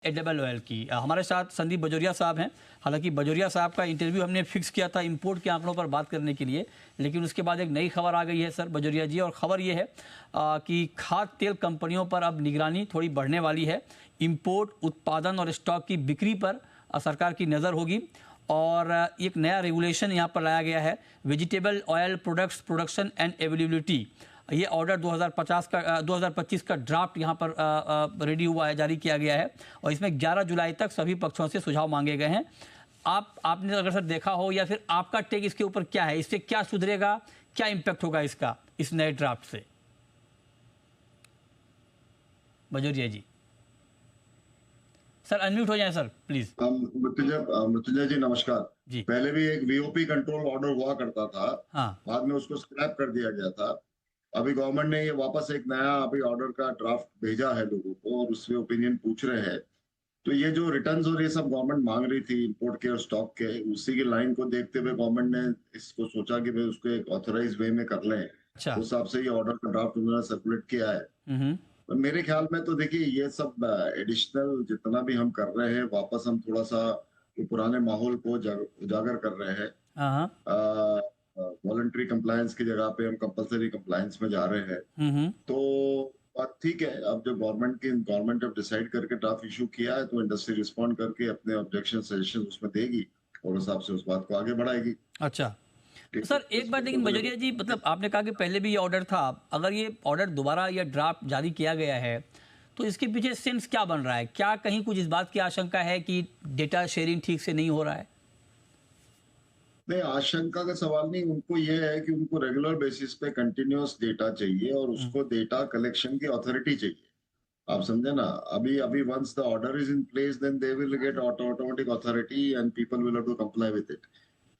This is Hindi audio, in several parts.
एडिबल ऑयल की। हमारे साथ संदीप बजोरिया साहब हैं। हालांकि बजोरिया साहब का इंटरव्यू हमने फिक्स किया था इंपोर्ट के आंकड़ों पर बात करने के लिए, लेकिन उसके बाद एक नई खबर आ गई है सर बजोरिया जी, और ख़बर ये है कि खाद्य तेल कंपनियों पर अब निगरानी थोड़ी बढ़ने वाली है। इंपोर्ट, उत्पादन और स्टॉक की बिक्री पर सरकार की नज़र होगी और एक नया रेगुलेशन यहाँ पर लाया गया है, vegetable oil products production and availability. ये ऑर्डर 2025 का ड्राफ्ट यहाँ पर रेडी हुआ है, जारी किया गया है और इसमें 11 जुलाई तक सभी पक्षों से सुझाव मांगे गए हैं। आपने अगर सर देखा हो या फिर आपका टेक इसके ऊपर क्या है, इससे क्या सुधरेगा, क्या इम्पैक्ट होगा इसका इस नए ड्राफ्ट से? बजोरिया जी सर, अनम्यूट हो जाए सर प्लीज। मृत्युंजय जी नमस्कार जी पहले भी एक वीओपी कंट्रोल ऑर्डर हुआ करता था, हाँ। बाद में उसको स्क्रैप कर दिया गया था। अभी गवर्नमेंट ने ये वापस एक नया अभी ऑर्डर का ड्राफ्ट भेजा है लोगों को और उसमें ओपिनियन पूछ रहे हैं। तो ये जो रिटर्न्स और ये सब गवर्नमेंट मांग रही थी इंपोर्ट के और स्टॉक के, उसी की लाइन को देखते हुए गवर्नमेंट ने इसको सोचा कि भाई उसको एक ऑथराइज वे में कर लें। अच्छा। उस हिसाब से ये ऑर्डर का ड्राफ्ट उन्होंने सर्कुलेट किया है। हम्म। पर मेरे ख्याल में तो देखिए ये सब एडिशनल जितना भी हम कर रहे हैं, वापस हम थोड़ा सा ये पुराने माहौल को उजागर कर रहे हैं। हाँ। वॉलंटरी कंप्लायंस की जगह पे हम कंपलसरी कंप्लायंस में जा रहे हैं। हम्म। तो बात ठीक है। अब जो गवर्नमेंट जब डिसाइड करके ड्राफ्ट इशू किया है तो इंडस्ट्री रिस्पॉन्ड करके अपने ऑब्जेक्शन सजेशन उसमें देगी और उस हिसाब से उस बात को आगे बढ़ाएगी। अच्छा। तो ठीक है, सर एक बात लेकिन बजोरिया जी, मतलब आपने कहा कि पहले भी ये ऑर्डर था, अगर ये ऑर्डर दोबारा या ड्राफ्ट जारी किया गया है तो इसके पीछे सेंस क्या बन रहा है? क्या कहीं कुछ इस बात की आशंका है कि डेटा शेयरिंग ठीक से नहीं हो रहा है? नहीं, आशंका का सवाल नहीं। उनको ये है कि उनको रेगुलर बेसिस पे कंटिन्यूअस डेटा चाहिए और हम्म। उसको डेटा कलेक्शन की अथॉरिटी चाहिए। आप समझे ना? अभी अभी once the order is in place then they will get automatic authority and people will have to comply with it.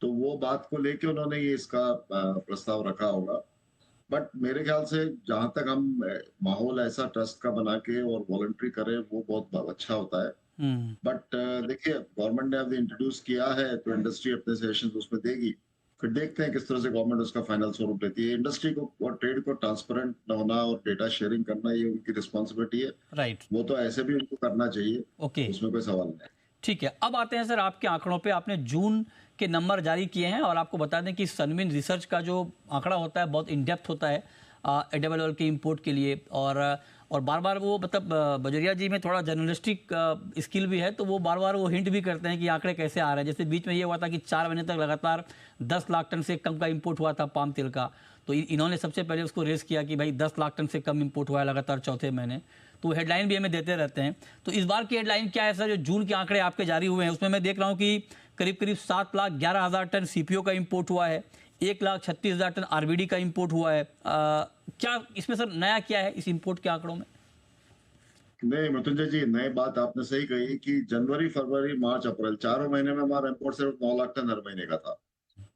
तो वो बात को लेके उन्होंने ये इसका प्रस्ताव रखा होगा। बट मेरे ख्याल से जहां तक हम माहौल ऐसा ट्रस्ट का बना के और वॉलंटरी करें वो बहुत अच्छा होता है। हम्म। बट देखिए गवर्नमेंट ने अभी इंट्रोड्यूस किया है तो इंडस्ट्री अपने सजेशन उसमें देगी। फिर देखते हैं किस तरह से गवर्नमेंट उसका फाइनल स्वरूप लेती है। इंडस्ट्री को और ट्रेड को ट्रांसपेरेंट होना और डेटा शेयरिंग करना ये उनकी रिस्पॉन्सिबिलिटी है। राइट। वो तो ऐसे भी उनको करना चाहिए, ओके। उसमें कोई सवाल नहीं। ठीक है, अब आते हैं सर आपके आंकड़ों पे। आपने जून के नंबर जारी किए हैं और आपको बता दें कि सनविन रिसर्च का जो आंकड़ा होता है बहुत इन डेप्थ होता है एडिबल ऑयल के इंपोर्ट के लिए, और बार बार वो मतलब बजोरिया जी में थोड़ा जर्नलिस्टिक स्किल भी है, तो वो बार बार वो हिंट भी करते हैं कि आंकड़े कैसे आ रहे हैं। जैसे बीच में ये हुआ था कि 4 महीने तक लगातार 10 लाख टन से कम का इंपोर्ट हुआ था पाम तेल का, तो इन्होंने सबसे पहले उसको रेस किया कि भाई 10 लाख टन से कम इंपोर्ट हुआ है लगातार चौथे महीने। तो हेडलाइन भी हमें देते रहते हैं। तो इस बार की हेडलाइन क्या है सर? जो जून के आंकड़े आपके जारी हुए हैं उसमें मैं देख रहा हूं कि करीब करीब 7,11,000 टन सीपीओ का इंपोर्ट हुआ है, 1,36,000 टन आरबीडी का इंपोर्ट हुआ है। क्या इसमें सर नया क्या है इस इंपोर्ट के आंकड़ों में? नहीं मृत्युंजय जी, नई बात आपने सही कही कि जनवरी फरवरी मार्च अप्रैल 4 महीने में हमारा इंपोर्ट सिर्फ 9 लाख टन हर महीने का था।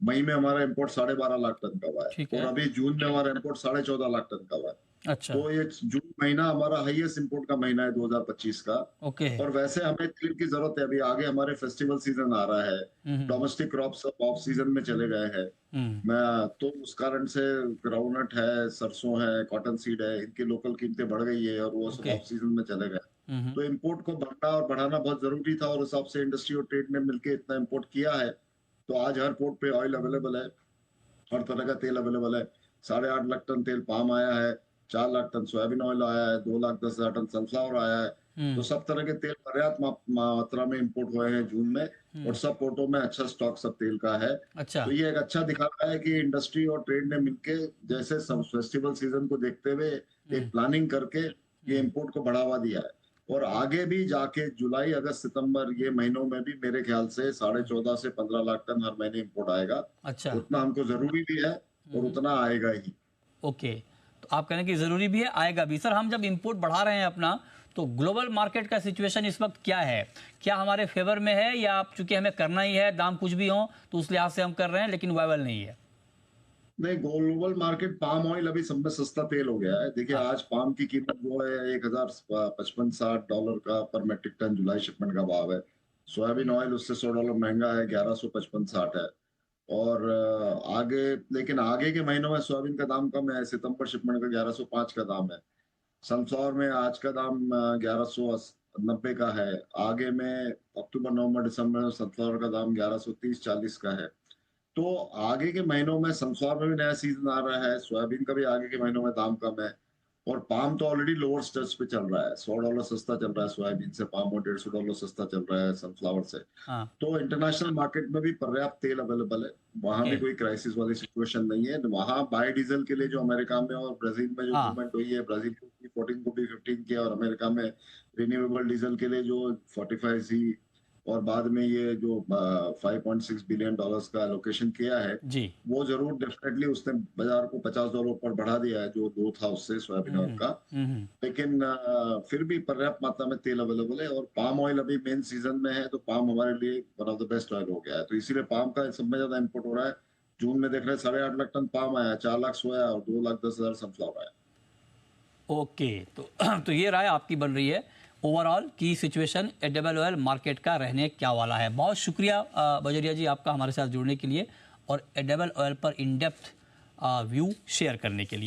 मई में हमारा इंपोर्ट 12.5 लाख टन का हुआ है ठीक और है। अभी जून में हमारा इंपोर्ट 14.5 लाख टन का हुआ है। अच्छा। तो ये जून महीना हमारा हाईएस्ट इंपोर्ट का महीना है 2025 का। ओके। और वैसे हमें तेल की जरूरत है। अभी आगे हमारे फेस्टिवल सीजन आ रहा है, हम्म। डोमेस्टिक क्रॉप्स ऑफ सीजन में चले गए हैं। हम्म। मैं तो उस कारण से ग्राउंडनट है, सरसों है, कॉटन सीड है, इनकी लोकल कीमतें बढ़ गई है और वो सब ओके। ऑफ सीजन में चले गए। हम्म। तो इंपोर्ट को बढ़ना और बढ़ाना बहुत जरूरी था और उस हिसाब से इंडस्ट्री और ट्रेड ने मिलकर इतना इंपोर्ट किया है। तो आज हर पोर्ट पे ऑयल अवेलेबल है, हर तरह का तेल अवेलेबल है। 8.5 लाख टन तेल पाम आया है, 4 लाख टन सोयाबीन ऑयल आया है, 2,10,000 टन सनफ्लावर आया है। तो हम्म। सब तरह के तेल पर्याप्त मात्रा में इंपोर्ट हुए हैं जून में और सब पोर्टों में अच्छा स्टॉक सब तेल का है। अच्छा। तो ये एक अच्छा दिखा रहा है कि इंडस्ट्री और ट्रेड ने मिलके जैसे सब फेस्टिवल सीजन को देखते हुए हम्म। एक प्लानिंग करके ये इंपोर्ट को बढ़ावा दिया है। और आगे भी जाके जुलाई अगस्त सितंबर ये महीनों में भी मेरे ख्याल से 14.5 से 15 लाख टन हर महीने इंपोर्ट आएगा। अच्छा। उतना हमको जरूरी भी है और उतना आएगा ही। ओके, तो आप कहने की ज़रूरी भी है, आएगा भी। सर हम जब इंपोर्ट बढ़ा रहे हैं अपना, तो ग्लोबल मार्केट का सिचुएशन इस वक्त क्या है? क्या हमारे फेवर में है, या आप चूंकि हमें करना ही है, दाम कुछ भी हो तो उस लिहाज से हम कर रहे हैं लेकिन वायबल नहीं है? नहीं, ग्लोबल मार्केट पाम ऑयल अभी सब में सस्ता तेल हो गया है। देखिए हाँ। आज पाम की कीमत जो है 1,055-60 डॉलर का पर मेट्रिक टन जुलाई शिपमेंट का भाव है। सोयाबीन ऑयल उससे $100 महंगा है, 1155-60 है। और आगे, लेकिन आगे के महीनों में सोयाबीन का दाम कम है। सितंबर शिपमेंट का 1105 का दाम है। सनफ्लावर में आज का दाम 1100 90 का है, आगे में अक्टूबर नवंबर दिसंबर में सनफ्लावर का दाम 1130-40 का है। तो आगे के महीनों में सनफ्लावर में भी नया सीजन आ रहा है, सोयाबीन का भी आगे के महीनों में दाम कम है, और पाम तो ऑलरेडी लोअर स्टेज पे चल रहा है, $100 सस्ता चल रहा है सोयाबीन से पाम, और $150 सस्ता चल रहा है सनफ्लावर से। हाँ। तो इंटरनेशनल मार्केट में भी पर्याप्त तेल अवेलेबल है, वहां ओके। भी कोई क्राइसिस वाली सिचुएशन नहीं है। वहां बायोडीजल के लिए जो अमेरिका में और ब्राजील में जो हाँ। मूवमेंट हुई है, ब्राजील को 14 को भी 15 किया, और अमेरिका में रिन्यूएबल डीजल के लिए जो 45 और बाद में ये जो 5.6 बिलियन डॉलर्स का एलोकेशन किया है, जी। वो जरूर डेफिनेटली उसने बाजार को $50 पर बढ़ा दिया है, जो दो था उससे सोयाबीन ऑयल का। हम्म। लेकिन फिर भी पर्याप्त मात्रा में तेल अवेलेबल है, और पाम ऑयल अभी मेन सीजन में है, तो पाम हमारे लिए one of the best oil हो गया है, तो इसीलिए पाम का सब में ज्यादा इम्पोर्ट हो रहा है। जून में देख रहे हैं 8.5 लाख टन पाम आया, 4 लाख सोया और 2,10,000 सनफ्लावर आया। ओके। तो तो ये राय आपकी बन रही है ओवरऑल की सिचुएशन एडिबल ऑयल मार्केट का रहने क्या वाला है। बहुत शुक्रिया बजरिया जी आपका हमारे साथ जुड़ने के लिए और एडिबल ऑयल पर इन डेप्थ व्यू शेयर करने के लिए।